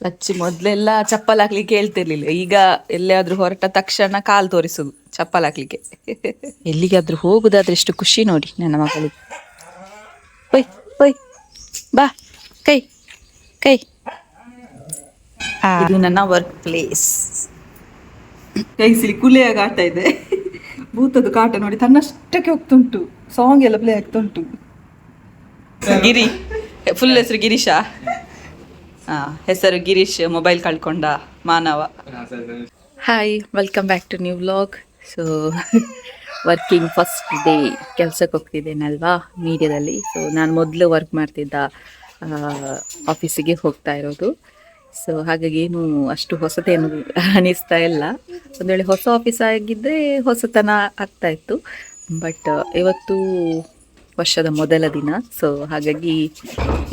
ಲಚ್ಚಿ ಮೊದ್ಲೆಲ್ಲ ಚಪ್ಪಲ್ ಹಾಕ್ಲಿಕ್ಕೆ ಹೇಳ್ತಿರ್ಲಿಲ್ಲ. ಈಗ ಎಲ್ಲಿಯಾದ್ರೂ ಹೊರಟ ತಕ್ಷಣ ಕಾಲ್ ತೋರಿಸುದು ಚಪ್ಪಲ್ ಹಾಕ್ಲಿಕ್ಕೆ. ಎಲ್ಲಿಗಾದ್ರೂ ಹೋಗುದಾದ್ರೆ ಎಷ್ಟು ಖುಷಿ ನೋಡಿ ನನ್ನ ಮಗಳಿಗೆ. ಒಯ್ ಒಯ್ ಬಾ ಕೈ ಕೈ. ಇದು ನನ್ನ ವರ್ಕ್ ಪ್ಲೇಸ್. ಕೈಸಿಲಿ ಕುಲಿಯಾಗ ಆಟ ಇದೆ. ಭೂತದ ಕಾಟ ನೋಡಿ ತನ್ನಷ್ಟಕ್ಕೆ ಹೋಗ್ತುಂಟು. ಸಾಂಗ್ ಎಲ್ಲ ಪ್ಲೇ ಆಗ್ತುಂಟು. ಗಿರಿ ಫುಲ್ ಹೆಸರು ಗಿರೀಶ. ಹೆಸರು ಗಿರೀಶ್. ಮೊಬೈಲ್ ಕಳ್ಕೊಂಡ ಮಾನವ. Hi, welcome back to new vlog. So working first day. ಕೆಲ್ಸಕ್ಕೆ ಹೋಗ್ತಿದ್ದೇನಲ್ವಾ ಮೀಡಿಯಾದಲ್ಲಿ. ಸೊ ನಾನು ಮೊದಲು ವರ್ಕ್ ಮಾಡ್ತಿದ್ದ ಆಫೀಸಿಗೆ ಹೋಗ್ತಾ ಇರೋದು. ಸೊ ಹಾಗಾಗಿ ಏನು ಅಷ್ಟು ಹೊಸತೇನು ಅನಿಸ್ತಾ ಇಲ್ಲ. ಒಂದು ವೇಳೆ ಹೊಸ ಆಫೀಸ್ ಆಗಿದ್ದರೆ ಹೊಸತನ ಆಗ್ತಾ ಇತ್ತು. ಬಟ್ ಇವತ್ತು ವರ್ಷದ ಮೊದಲ ದಿನ. ಸೊ ಹಾಗಾಗಿ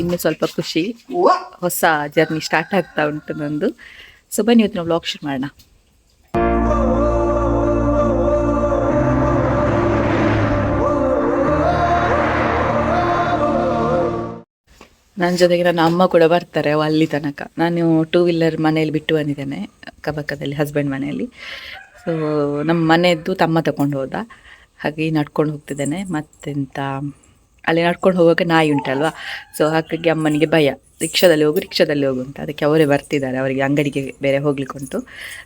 ಇನ್ನೂ ಸ್ವಲ್ಪ ಖುಷಿ. ಹೊಸ ಜರ್ನಿ ಸ್ಟಾರ್ಟ್ ಆಗ್ತಾ ಉಂಟು ನಂದು. ಸೊ ಬನ್ನಿ ಇವತ್ತು ನಾವು ವ್ಲಾಗ್ ಶುರು ಮಾಡೋಣ. ನನ್ನ ಜೊತೆಗೆ ನನ್ನ ಅಮ್ಮ ಕೂಡ ಬರ್ತಾರೆ ಅಲ್ಲಿ ತನಕ. ನಾನು 2 ವೀಲರ್ ಮನೆಯಲ್ಲಿ ಬಿಟ್ಟು ಬಂದಿದ್ದೇನೆ, ಅಕ್ಕಪಕ್ಕದಲ್ಲಿ ಹಸ್ಬೆಂಡ್ ಮನೆಯಲ್ಲಿ. ಸೊ ನಮ್ಮ ಮನೆಯದ್ದು ತಮ್ಮ ತಗೊಂಡು ಹೋದ, ಹಾಗೆ ನಡ್ಕೊಂಡು ಹೋಗ್ತಿದ್ದೇನೆ. ಮತ್ತೆಂತ ಅಲ್ಲಿ ನಡ್ಕೊಂಡು ಹೋಗೋಕೆ ನಾಯಿ ಉಂಟಲ್ವಾ. ಸೊ ಹಾಗಾಗಿ ಅಮ್ಮನಿಗೆ ಭಯ, ರಿಕ್ಷಾದಲ್ಲಿ ಹೋಗು ಅಂತ. ಅದಕ್ಕೆ ಅವರೇ ಬರ್ತಿದ್ದಾರೆ, ಅವರಿಗೆ ಅಂಗಡಿಗೆ ಬೇರೆ ಹೋಗ್ಲಿಕ್ಕೆ ಉಂಟು.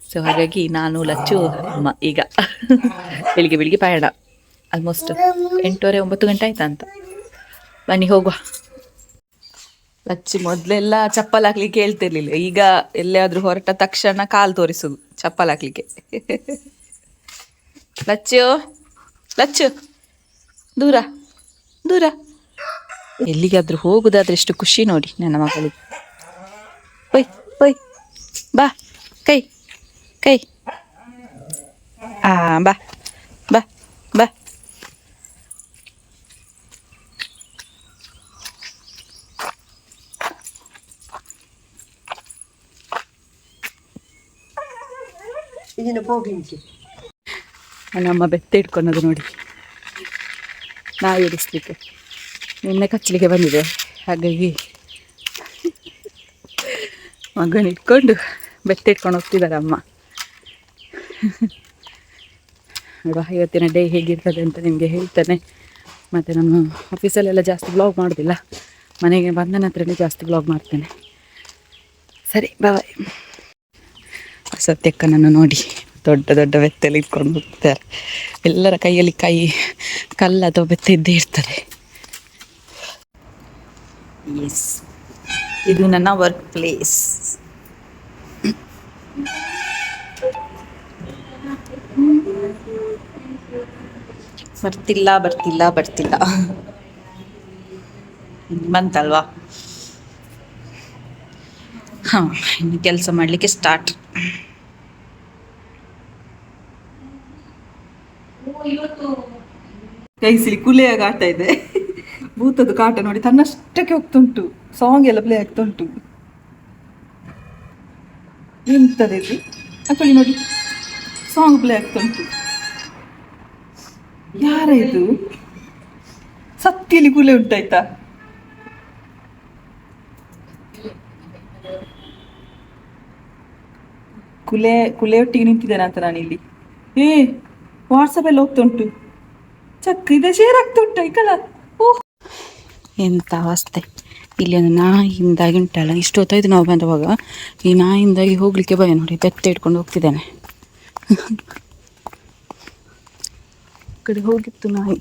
ಸೊ ಹಾಗಾಗಿ ನಾನು ಲಚ್ಚು ಅಮ್ಮ ಈಗ ಬೆಳಿಗ್ಗೆ ಪಯಣ. ಆಲ್ಮೋಸ್ಟ್ 8:30-9 ಗಂಟೆ ಆಯ್ತಾ ಅಂತ. ಬನ್ನಿ ಹೋಗುವ. ಲಚ್ಚಿ ಮೊದಲೆಲ್ಲ ಚಪ್ಪಲ್ ಹಾಕ್ಲಿಕ್ಕೆ ಹೇಳ್ತಿರ್ಲಿಲ್ಲ. ಈಗ ಎಲ್ಲಿಯಾದ್ರೂ ಹೊರಟ ತಕ್ಷಣ ಕಾಲ್ ತೋರಿಸುದು ಚಪ್ಪಲ್ ಹಾಕ್ಲಿಕ್ಕೆ. ಲಚ್ಚು ದೂರ ದೂರ. ಎಲ್ಲಿಗಾದ್ರೂ ಹೋಗುದಾದ್ರೆ ಎಷ್ಟು ಖುಷಿ ನೋಡಿ ನನ್ನ ಮಗಳಿಗೆ. ಒಯ್ ಒಯ್ ಬಾ ಕೈ ಕೈ. ಬಾ ಬಾ ಬಾ. ನಮ್ಮ ಬೆತ್ತ ಇಟ್ಕೊಳೋದು ನೋಡಿ, ನಾಯಿ ಇಡಿಸ್ಲಿಕ್ಕೆ. ನಿನ್ನೆ ಕಚ್ಚಲಿಕ್ಕೆ ಬಂದಿದೆ, ಹಾಗಾಗಿ ಮಗನ ಇಟ್ಕೊಂಡು ಬೆತ್ತ ಇಟ್ಕೊಂಡು ಹೋಗ್ತಿದ್ದಾರೆ ಅಮ್ಮ. ಇವತ್ತಿನ ಡೇ ಹೇಗಿರ್ತದೆ ಅಂತ ನಿಮಗೆ ಹೇಳ್ತೇನೆ. ಮತ್ತು ನಾನು ಆಫೀಸಲ್ಲೆಲ್ಲ ಜಾಸ್ತಿ ಬ್ಲಾಗ್ ಮಾಡೋದಿಲ್ಲ, ಮನೆಗೆ ಬಂದ ನಂತರನೇ ಜಾಸ್ತಿ ಬ್ಲಾಗ್ ಮಾಡ್ತೇನೆ. ಸರಿ ಬಾಯ್. ಸತ್ಯಕ್ಕನನ್ನು ನೋಡಿ ದೊಡ್ಡ ದೊಡ್ಡ ಬೆತ್ತಲ್ಲಿ ಇಟ್ಕೊಂಡು ಹೋಗ್ತಾರೆ. ಎಲ್ಲರ ಕೈಯಲ್ಲಿ ಕಲ್ಲು ಅಥವಾ ಬೆತ್ತ ಇದ್ದೇ ಇರ್ತದೆ. ಎಸ್, ಇದು ನನ್ನ ವರ್ಕ್ ಪ್ಲೇಸ್. ಬರ್ತಿಲ್ಲ ಬಂತಲ್ವಾ. ಇನ್ನು ಕೆಲಸ ಮಾಡಲಿಕ್ಕೆ ಸ್ಟಾರ್ಟ್. ಕೈಸಿಲಿ ಕುಲಿಯಾಗ ಆಟ ಇದೆ. ಭೂತದ ಕಾಟ ನೋಡಿ ತನ್ನಷ್ಟಕ್ಕೆ ಹೋಗ್ತುಂಟು. ಸಾಂಗ್ ಎಲ್ಲ ಪ್ಲೇ ಆಗ್ತುಂಟು. ಎಂತದೆ ಇದು? ಅಕ್ಕಳಿ ನೋಡಿ, ಸಾಂಗ್ ಪ್ಲೇ ಆಗ್ತುಂಟು. ಯಾರ ಇದು? ಸತ್ತಿಲಿ ಕುಲೆ ಉಂಟಾಯ್ತಾ? ಕುಲೆ ಒಟ್ಟಿಗೆ ನಿಂತಿದ್ದೇನೆ ಅಂತ ನಾನಿಲ್ಲಿ. ವಾಟ್ಸಪ್ ಎಲ್ಲ ಹೋಗ್ತುಂಟು. ಚಕ್ರಿದೆ ಶೇರ್ ಆಗ್ತುಂಟು ಈ ಕಲ. ಎಂತ ಅವಸ್ಥೆ. ಇಲ್ಲಿ ಒಂದು ನಾಯಿಯಿಂದಾಗಿ ಉಂಟಲ್ಲ, ಇಷ್ಟೊತ್ತಾಯ್ತು ನಾವು ಬಂದವಾಗ. ಈ ನಾಯಿಯಿಂದಾಗಿ ಹೋಗ್ಲಿಕ್ಕೆ ಭಯ ನೋಡಿ, ಬೆತ್ತ ಇಟ್ಕೊಂಡು ಹೋಗ್ತಿದ್ದೇನೆ. ಕಡೆ ಹೋಗಿತ್ತು ನಾಯಿ.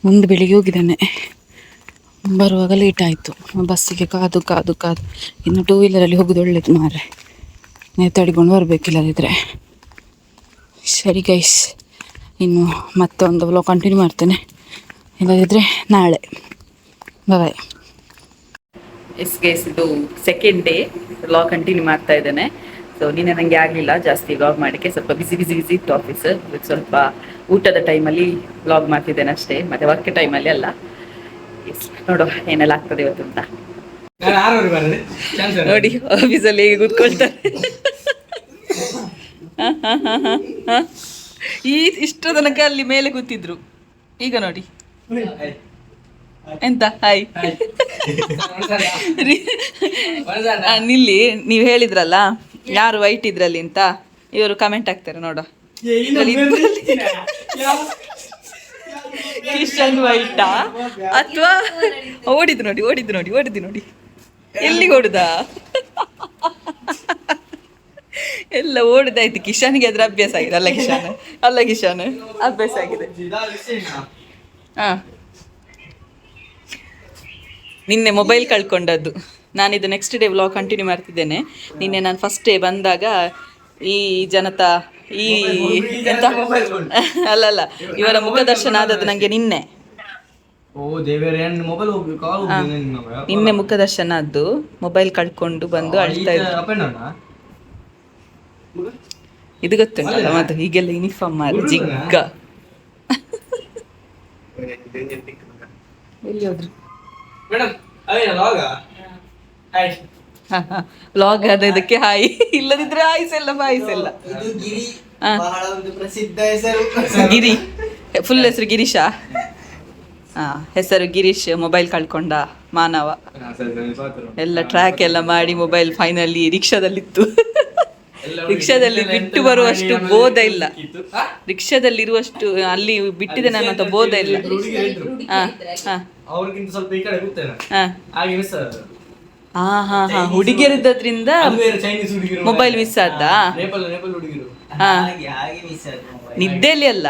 ಮುಂದೆ ಬೆಳಿಗ್ಗೆ ಹೋಗಿದ್ದೇನೆ, ಬರುವಾಗ ಲೇಟ್ ಆಯಿತು. ಬಸ್ಸಿಗೆ ಕಾದು ಇನ್ನು 2 ವೀಲರಲ್ಲಿ ಹೋಗೋದು ಒಳ್ಳೇದು ಮಾರ್ರೆ, ನೇತಾಡಿಕೊಂಡು ಬರಬೇಕಿಲ್ಲದಿದ್ದರೆ. ಸರಿ ಗೈಸ್, ಇನ್ನು ಮತ್ತೊಂದು ವ್ಲಾಗ್ ಕಂಟಿನ್ಯೂ ಮಾಡ್ತೇನೆ, ಇಲ್ಲದಿದ್ದರೆ ನಾಳೆ. ಬಾಯ್. ಎಸ್ ಗೈಸ್, ಇದು ಸೆಕೆಂಡ್ ಡೇ ವ್ಲಾಗ್ ಕಂಟಿನ್ಯೂ ಮಾಡ್ತಾ ಇದ್ದೇನೆ. ಸೊ ನಿನ್ನೆ ನನಗೆ ಆಗಲಿಲ್ಲ ಜಾಸ್ತಿ ವ್ಲಾಗ್ ಮಾಡೋಕ್ಕೆ, ಸ್ವಲ್ಪ ಬಿಸಿ ಇತ್ತು ಆಫೀಸ್. ಸ್ವಲ್ಪ ಊಟದ ಟೈಮಲ್ಲಿ ವ್ಲಾಗ್ ಮಾಡ್ತಿದ್ದೇನೆ ಅಷ್ಟೇ, ಮತ್ತು ವರ್ಕ್ ಟೈಮಲ್ಲಿ ಅಲ್ಲ. ನೋಡುವ ಏನೆಲ್ಲ ಆಗ್ತದೆ ಇವತ್ತು ಅಂತ. ನೋಡಿ ಆಫೀಸಲ್ಲಿ ಹೇಗೆ ಕೂತ್ಕೊಳ್ತಾರೆ. ಇಷ್ಟು ತನಕ ಅಲ್ಲಿ ಮೇಲೆ ಕೂತಿದ್ರು, ಈಗ ನೋಡಿ ಎಂತ ಹಾಯ್. ನಿಲ್ಲಿ ನೀವು ಹೇಳಿದ್ರಲ್ಲ ಯಾರು ವೈಟ್ ಇದ್ರಲ್ಲಿ ಅಂತ, ಇವರು ಕಮೆಂಟ್ ಹಾಕ್ತಾರೆ ನೋಡು. ಕಿಶನ್ ವೈಟಾ ಅಥವಾ ಓಡಿದ್ದು ನೋಡಿ ಎಲ್ಲಿಗೆ ಓಡುದ ಎಲ್ಲ ಓಡುದಾಯ್ತು. ಕಿಶನ್ಗೆ ಅದ್ರ ಅಭ್ಯಾಸ ಆಗಿದೆ. ಅಲ್ಲ ಕಿಶನ್ ಅಭ್ಯಾಸ ಆಗಿದೆ. ಹಾ, ನಿನ್ನೆ ಮೊಬೈಲ್ ಕಳ್ಕೊಂಡದ್ದು. ನಾನಿದು ನೆಕ್ಸ್ಟ್ ಡೇ ವ್ಲಾಗ್ ಕಂಟಿನ್ಯೂ ಮಾಡ್ತಿದ್ದೇನೆ. ನಿನ್ನೆ ನಾನು ಫಸ್ಟ್ ಡೇ ಬಂದಾಗ ಈ ಜನತಾ ಈ ಎಂತ ಅಲ್ಲಲ್ಲ ಇವರ ಮುಖದರ್ಶನ ಆದದ್ದು ನನಗೆ ನಿನ್ನೆ. ನಿನ್ನೆ ಮುಖದರ್ಶನ ಆದ್ದು, ಮೊಬೈಲ್ ಕಳ್ಕೊಂಡು ಬಂದು ಅಳ್ತಾ ಇದ್ರು. ಇದು ಗೊತ್ತುಂಟಲ್ಲ ಮತ್ತೆ ಹೀಗೆಲ್ಲ ಯೂನಿಫಾರ್ಮ್ ಮಾಡಿ ಜಿಗ್ಗ. ಎಲ್ಲಿ ಹೋದ್ರು ವ್ಲಾಗ್ ಆದ ಇದಕ್ಕೆ ಹಾಯ್, ಇಲ್ಲದಿದ್ರೆ ಹಾಯ್ಸೆಲ್ಲ ಬಾಯಿಸೆಲ್ಲ. ಗಿರಿ ಫುಲ್ ಹೆಸರು ಗಿರೀಶಾ? ಹಾ, ಹೆಸರು ಗಿರೀಶ್. ಮೊಬೈಲ್ ಕಳ್ಕೊಂಡ ಮಾನವ. ಎಲ್ಲ ಟ್ರ್ಯಾಕ್ ಎಲ್ಲ ಮಾಡಿ ಮೊಬೈಲ್ ಫೈನಲಿ ರಿಕ್ಷಾದಲ್ಲಿತ್ತು. ರಿಕ್ಷಾದಲ್ಲಿ ಬಿಟ್ಟು ಬರುವಷ್ಟು ಬೋಧ ಇಲ್ಲ. ರಿಕ್ಷಾದಲ್ಲಿ ಇರುವಷ್ಟು ಅಲ್ಲಿ ಬಿಟ್ಟಿದೆ ನಾನು ಅಂತ ಬೋಧ ಇಲ್ಲ. ಹುಡುಗಿಯರಿದ್ದರಿಂದ ಮೊಬೈಲ್ ಮಿಸ್ ಆದ. ನಿದ್ದೆಯಲ್ಲಿ ಅಲ್ಲ,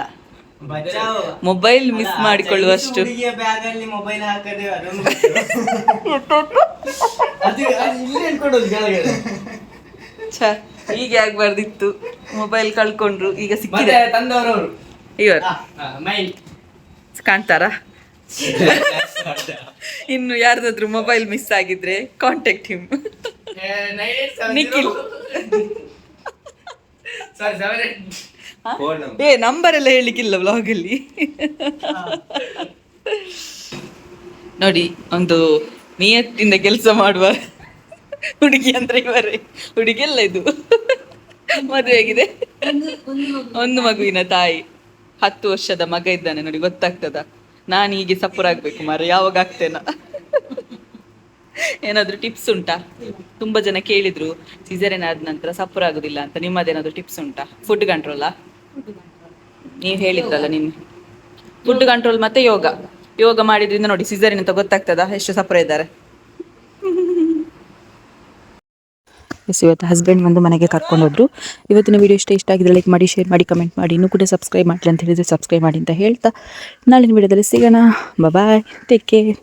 ಮೊಬೈಲ್ ಮಿಸ್ ಮಾಡಿಕೊಳ್ಳುವಷ್ಟು. ಹೀಗೆ ಆಗ್ಬಾರ್ದಿತ್ತು. ಮೊಬೈಲ್ ಕಳ್ಕೊಂಡ್ರು, ಈಗ ಸಿಕ್ಕಿದೆ. ಇವರು ಕಾಣ್ತಾರ? ಇನ್ನು ಯಾರ್ದಾದ್ರು ಮೊಬೈಲ್ ಮಿಸ್ ಆಗಿದ್ರೆ ಕಾಂಟ್ಯಾಕ್ಟ್ ಹಿಮ್. ನಿಖಿಲ್ ನಂಬರ್ ಎಲ್ಲ ಹೇಳಿಕ್ಕಿಲ್ಲ ವ್ಲಾಗಲ್ಲಿ. ನೋಡಿ, ಒಂದು ನಿಯತ್ತಿಂದ ಕೆಲಸ ಮಾಡುವ ಹುಡುಗಿ ಅಂದ್ರೆ ಇವರೇ. ಹುಡುಗಿಯಲ್ಲ ಇದು, ಮದುವೆ ಆಗಿದೆ, ಒಂದು ಮಗುವಿನ ತಾಯಿ, 10 ವರ್ಷದ ಮಗ ಇದ್ದಾನೆ ನೋಡಿ. ಗೊತ್ತಾಗ್ತದ? ನಾನು ಹೀಗೆ ಸಪೋರ್ ಆಗ್ಬೇಕು ಮಾರ, ಯಾವಾಗ ಆಗ್ತೇನ? ಏನಾದ್ರು ಟಿಪ್ಸ್ ಉಂಟಾ? ತುಂಬಾ ಜನ ಕೇಳಿದ್ರು ಸಿಸೇರಿಯನ್ ಆದ ನಂತರ ಸಪೋರ್ ಆಗುದಿಲ್ಲ ಅಂತ. ನಿಮ್ಮದೇನಾದ್ರು ಟಿಪ್ಸ್ ಉಂಟಾ? ಫುಡ್ ಕಂಟ್ರೋಲಾ? ನೀವು ಹೇಳಿದ್ರಲ್ಲ ನಿನ್ನೆ, ಫುಡ್ ಕಂಟ್ರೋಲ್ ಮತ್ತೆ ಯೋಗ ಮಾಡಿದ್ರಿಂದ ನೋಡಿ ಸಿಸೇರಿಯನ್ ಅಂತ ಗೊತ್ತಾಗ್ತದ ಎಷ್ಟು ಸಪೋರ್ ಇದ್ದಾರೆ. ಇವತ್ತು ಹಸ್ಬೆಂಡ್ ಬಂದು ಮನೆಗೆ ಕರ್ಕೊಂಡು ಹೋದ್ರು. ಇವತ್ತಿನ ವಿಡಿಯೋ ಇಷ್ಟ ಆಗಿದ್ರೆ ಲೈಕ್ ಮಾಡಿ, ಶೇರ್ ಮಾಡಿ, ಕಮೆಂಟ್ ಮಾಡಿ. ಇನ್ನೂ ಕೂಡ ಸಬ್ಸ್ಕ್ರೈಬ್ ಮಾಡಿ ಅಂತ ಹೇಳಿದ್ರೆ ಸಬ್ಸ್ಕ್ರೈಬ್ ಮಾಡಿ ಅಂತ ಹೇಳ್ತಾ ನಾಳಿನ ವಿಡಿಯೋದಲ್ಲಿ ಸಿಗೋಣ. ಬಾಯ್, ಟೇಕ್ ಕೇರ್.